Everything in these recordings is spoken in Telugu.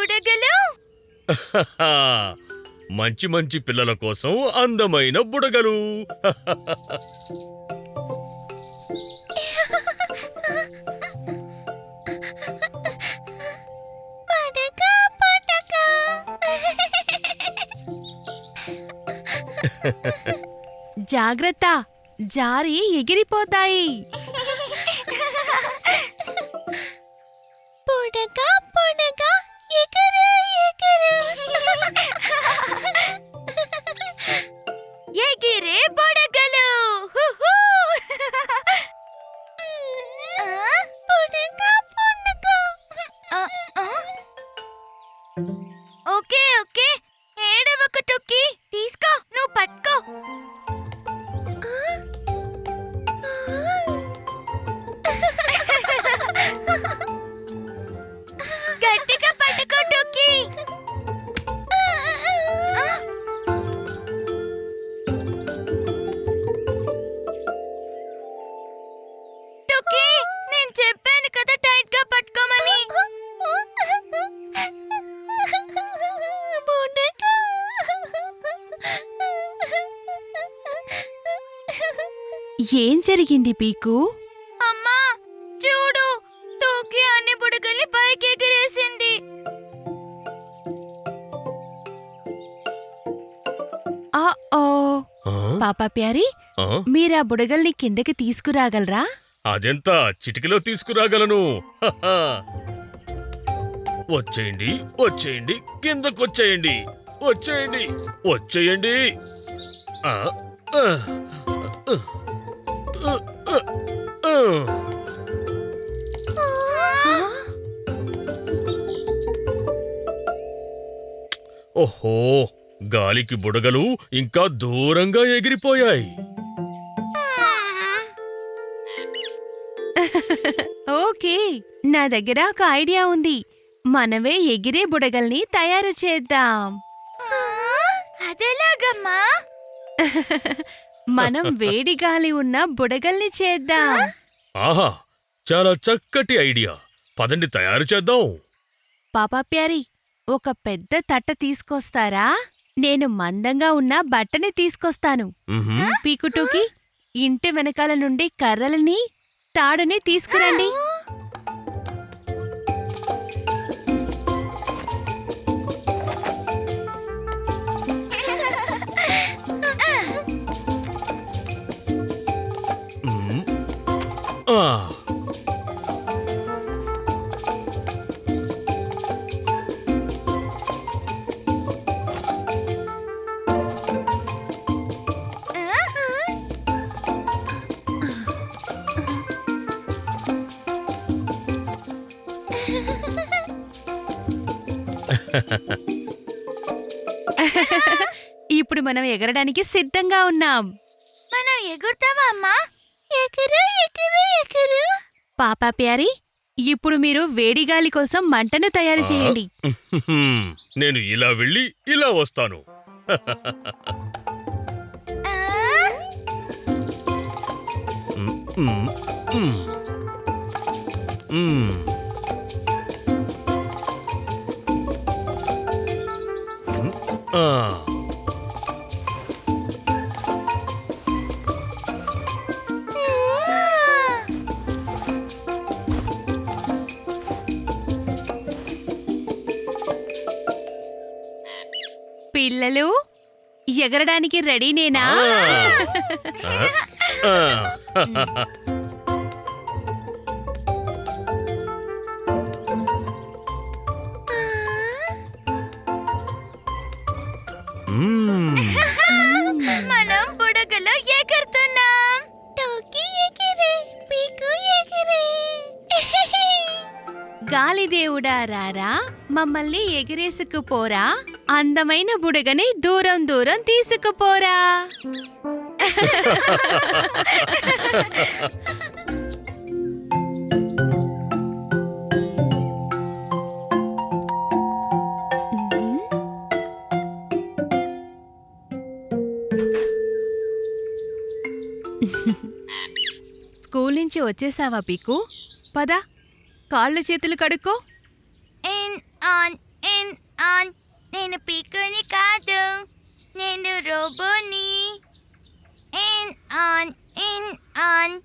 బుడగలు. మంచి మంచి పిల్లల కోసం అందమైన బుడగలు. జాగ్రత్త, జారి ఎగిరిపోతాయి. బుడగ బుడగ ఎగురు ఎగురు. ఎగిరే బుడగలు. బుడగ బుడగ. ఓకే ఓకే, ఏడవకు టొక్కి, తీసుకో, నువ్వు పట్టుకో. గట్టిగా పట్టుకో టొక్కి. టొక్కి, నేను చెప్పాను కదా టైట్ గా పట్టుకోమని. ఏం జరిగింది పీకు? అమ్మా చూడు, టోకీ అన్ని బుడగల్ని పైకి ఎగిరేసింది. ఓ ఆ? పాపా ప్యారీ, ఆ? మీరా బుడగల్ని కిందకి తీసుకురాగలరా? అదెంత చిటికలో తీసుకురాగలను. హహ. వచ్చేయండి వచ్చేయండి, కిందకొచ్చేయండి, వచ్చేయండి వచ్చేయండి. ఆ, ఆ, ఆ, ఆ, ఆ, ఆ. ఓహో, గాలికి బుడగలు ఇంకా దూరంగా ఎగిరిపోయాయి. ఓకే, నా దగ్గర ఒక ఐడియా ఉంది. మనమే ఎగిరే బుడగల్ని తయారు చేద్దాం. అదెలాగమ్మా? మనం వేడి గాలి ఉన్న బుడగల్ని చేద్దాం. ఆహా, చాలా చక్కటి ఐడియా. పదండి తయారు చేద్దాం. పాపా ప్యారీ, ఒక పెద్ద తట్ట తీసుకొస్తారా? నేను మందంగా ఉన్న బట్టని తీసుకొస్తాను. మ్హూ. పీకుటూకి, ఇంటి వెనకాల నుండి కర్రలని, తాడుని తీసుకురండి. మ్. ఆ. ఇప్పుడు మనం ఎగరడానికి సిద్ధంగా ఉన్నాం. మనం ఎగురుతావా అమ్మా? ఎగురు ఎగురు ఎగురు. పాపా ప్యారీ, ఇప్పుడు మీరు వేడిగాలి కోసం మంటను తయారు చేయండి. నేను ఇలా వెళ్ళి ఇలా వస్తాను. మ్, మ్, మ్. మ్. ఆ. పిల్లలు, ఎగరడానికి రెడీనేనా? ఆ. మ్మ్. మనం బుడగలో ఎగురుతున్నాం. టోకీ ఎగిరే, పీకు ఎగిరే. గాలిదేవుడా రారా, మమ్మల్ని ఎగిరేసుకుపోరా, అందమైన బుడగని దూరం దూరం తీసుకుపోరా. స్కూల్ నుంచి వచ్చేసావా పీకు? పద, కాళ్ళు చేతులు కడుక్కో. ఇన్ ఆన్ నేను పీకుని కాదు, నేను రోబోని. In on.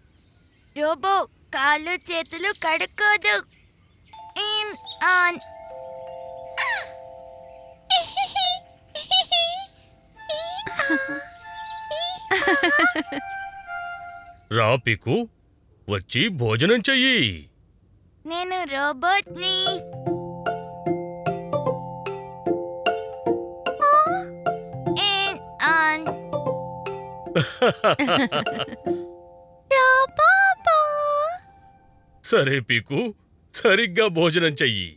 రోబో కాళ్ళు చేతులు కడుక్కోదు. In on. రా పీకు, వచ్చి భోజనం చెయ్యి. నేను రోబోట్ని. In on. రోబో. సరే పీకు, సరిగ్గా భోజనం చెయ్యి.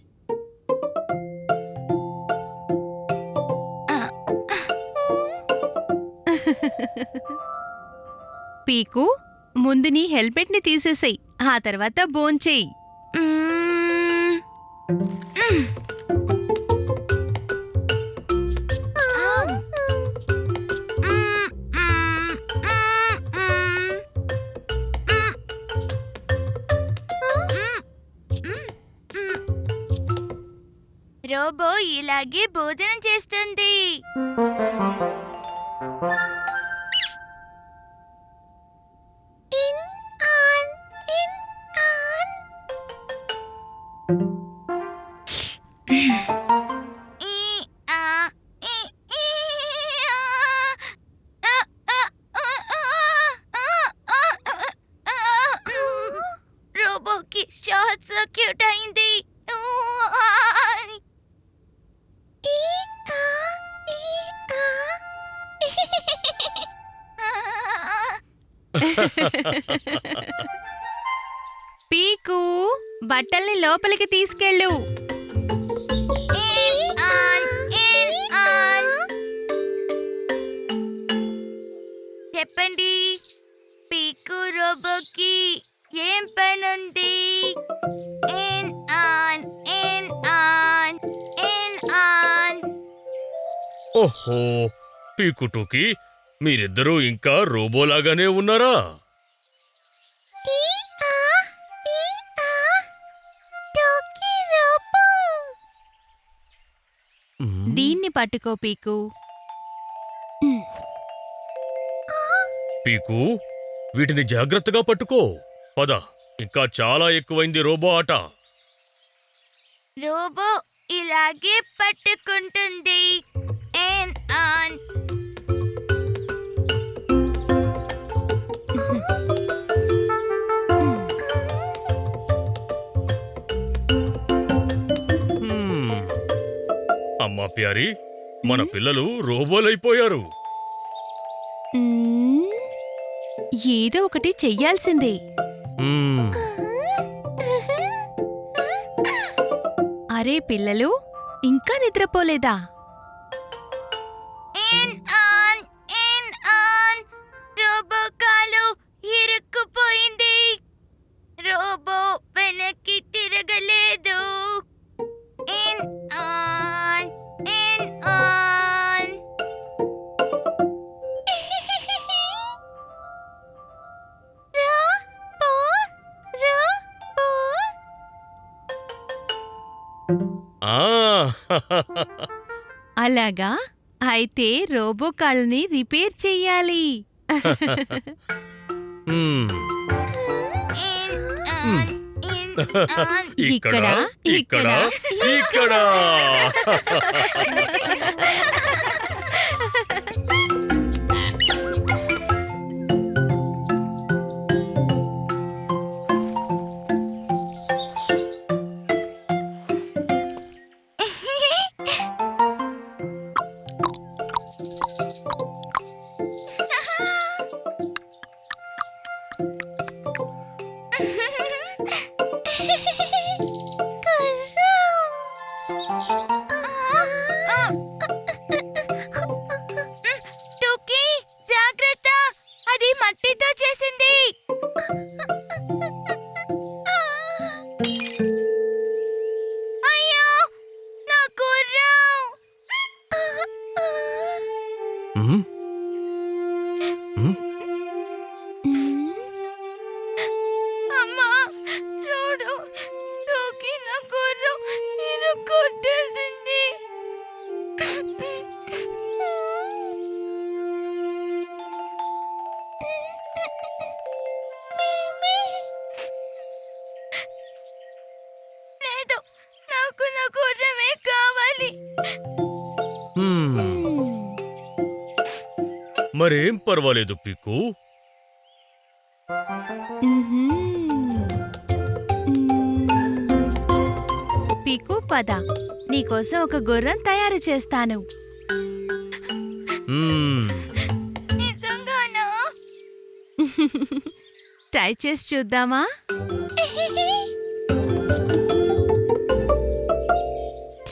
పీకు, ముందు నీ హెల్మెట్ని తీసేసేయ్, ఆ తర్వాత భోంచేయి. రోబో ఇలాగే భోజనం చేస్తుంది. రోబోకి షార్ట్ సర్క్యూట్ అయింది. పీకు, బట్టల్ని లోపలికి తీసుకెళ్ళు. చెప్పండి, పీకు రోబోకి ఏం పనుంది? In on. ఓహో, పీకుటూకి, మీరిద్దరూ ఇంకా రోబోలాగానే ఉన్నారా? దీన్ని పట్టుకో పీకు. పీకు, వీటిని జాగ్రత్తగా పట్టుకో. పద, ఇంకా చాలా ఎక్కువైంది రోబో ఆట. రోబో ఇలాగే పట్టుకుంటుంది. In on. అమ్మా ప్యారీ, మన పిల్లలు రోబోలైపోయారు. ఏదో ఒకటి చెయ్యాల్సిందే. అరే పిల్లలు, ఇంకా నిద్రపోలేదా? In on. రోబో కాలు ఇరుక్కుపోయింది. రోబో వెనక్కి తిరగలేదు. In on. అలాగా, అయితే రోబో కాళ్ళని రిపేర్ చెయ్యాలి. ఇక్కడ, ఇక్కడ, ఇక్కడ. టోకీ, జాగ్రత్త, అది మట్టితో చేసింది. అయ్యో, నా గుర్రం. అమ్మా, చూడు, టోకీ నా గుర్రం ఇరుక్కొట్టేసింది. మరేం పర్వాలేదు పీకు. పీకు పద, నీకోసం ఒక గుర్రం తయారు చేస్తాను. మ్మ్. నిజంగానా? ట్రై చేసి చూద్దామా?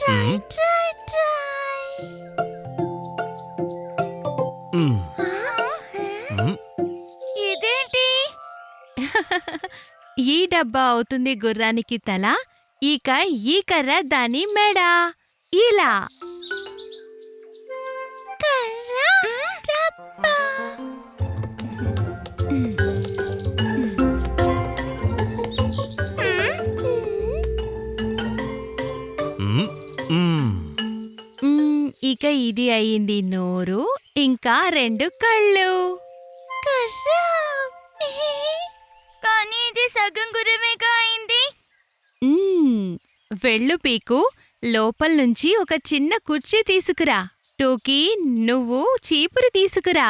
మ్మ్. మ్మ్. మ్మ్. ఇదేంటి? ఈ డబ్బా అవుతుంది గుర్రానికి తల, ఇక ఈ కర్ర దాని మెడ. ఇలా మ్మ్. మ్మ్. ఇక ఇది అయింది నోరు, ఇంకా 2 కళ్ళు. కానీ ఇది సగం గుర్రమేగా అయింది. వెళ్ళు పీకు, లోపల నుంచి ఒక చిన్న కుర్చీ తీసుకురా. టోకీ, నువ్వు చీపురు తీసుకురా.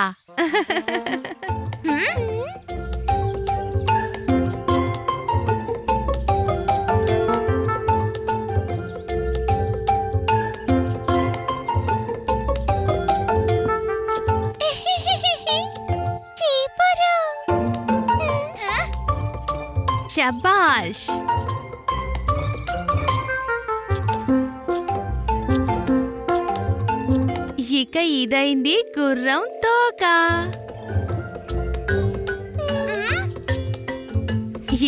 శబాష్. ఇక ఇదైంది గుర్రం తోక.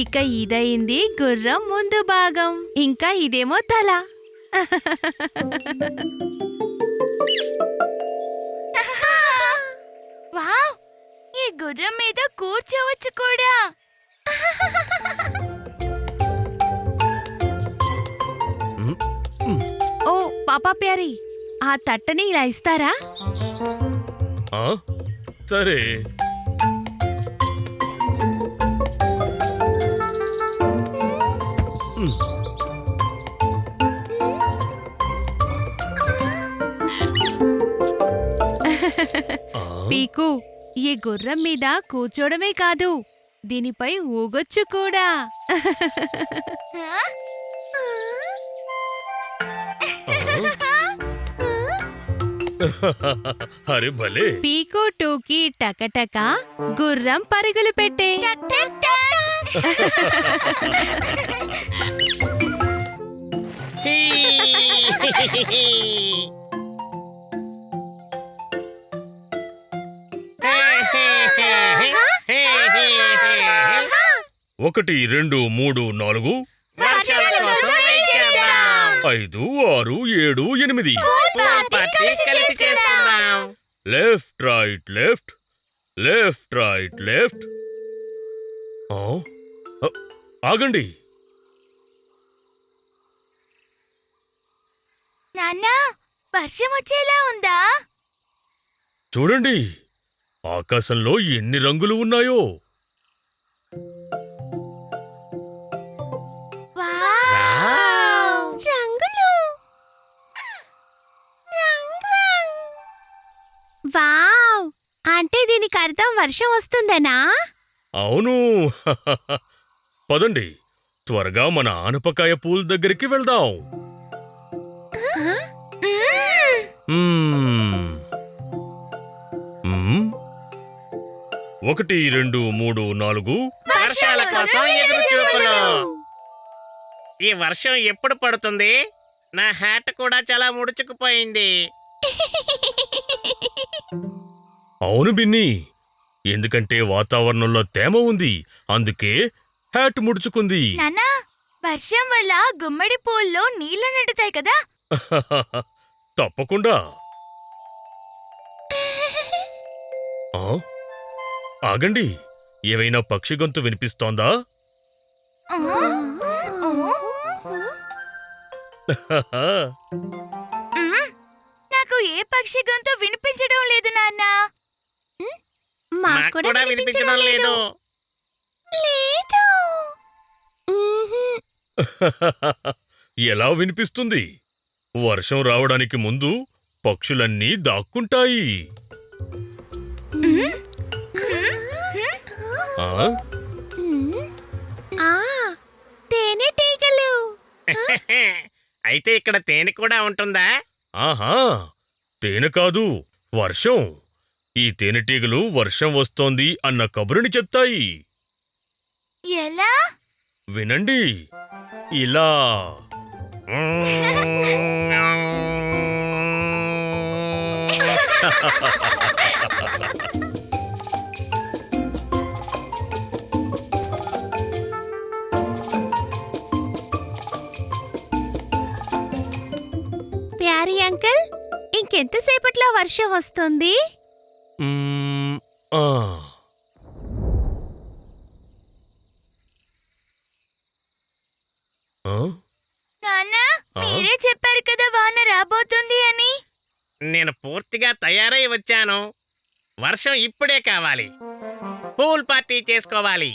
ఇక ఇదైంది గుర్రం ముందు భాగం, ఇంకా ఇదేమో తల. వావ్! ఈ గుర్రం మీద కూర్చోవచ్చు కూడా. మ్మ్. ఓ పాపా ప్యారీ, ఆ తట్టని ఇలా ఇస్తారా? ఆ? సరే. మ్మ్. ఆ? పీకు, ఈ గుర్రం మీద కూర్చోవడమే కాదు, దీనిపై ఊగొచ్చు కూడా. అరే భలే. పీకు టూకి టకటక గుర్రం పరుగులు పెట్టే. ఒకటి, 2, 3, 4, వర్షాల కోసం వెయిట్ చేద్దాం. 5, 6, 7, 8. పార్టీ కలిసి చేస్తున్నాం. Left right left, left right left. ఆగండి. నాన్నా, వర్షం వచ్చేలా ఉందా? చూడండి, ఆకాశంలో ఎన్ని రంగులు ఉన్నాయో. వావ్! రంగులు. వావ్! అంటే దీనికి అర్థం వర్షం వస్తుందనా? అవును. పదండి, త్వరగా మన ఆనపకాయ పూల్ దగ్గరికి వెళ్దాం. మ్మ్. మ్మ్. 1, 2, 3, 4. వర్షాల కోసం ఎదురు చూపులు. ఈ వర్షం ఎప్పుడు పడుతుంది? నా హ్యాట్ కూడా చాలా ముడుచుకుపోయింది. అవును బిన్ని, ఎందుకంటే వాతావరణంలో తేమ ఉంది, అందుకే హ్యాట్ ముడుచుకుంది. నాన్నా, వర్షం వల్ల గుమ్మడి పూల్లో నీళ్లు నిండుతాయి కదా. తప్పకుండా. ఆ? ఆగండి, ఏవైనా పక్షి గొంతు వినిపిస్తోందా? ఆ? నాకు ఏ పక్షి గొంతు వినిపించడం లేదు నాన్నా. నాకు కూడా వినిపించడం లేదు. ఎలా వినిపిస్తుంది? వర్షం రావడానికి ముందు పక్షులన్నీ దాక్కుంటాయి. ఆ? ఆ తేనెటీగలు. అయితే ఇక్కడ తేనె కూడా ఉంటుందా? ఆహా తేనె కాదు, వర్షం. ఈ తేనెటీగలు వర్షం వస్తోంది అన్న కబురుని చెప్తాయి. ఎలా? వినండి, ఇలా. ప్యారీ అంకుల్, ఇంకెంతసేపట్లో వర్షం వస్తుంది? మ్మ్, ఆ. ఆ? నాన్న, ఆ? మీరే చెప్పారు కదా వాన రాబోతుంది అని. నేను పూర్తిగా తయారై వచ్చాను. వర్షం ఇప్పుడే కావాలి. పూల్ పార్టీ చేసుకోవాలి.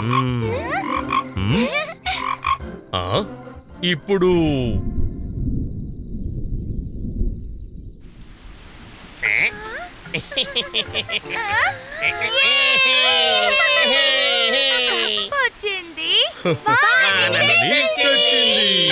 మ్మ్. మ్మ్? ఆ? ఇప్పుడు వచ్చింది. వాన వాన వచ్చింది. వచ్చింది.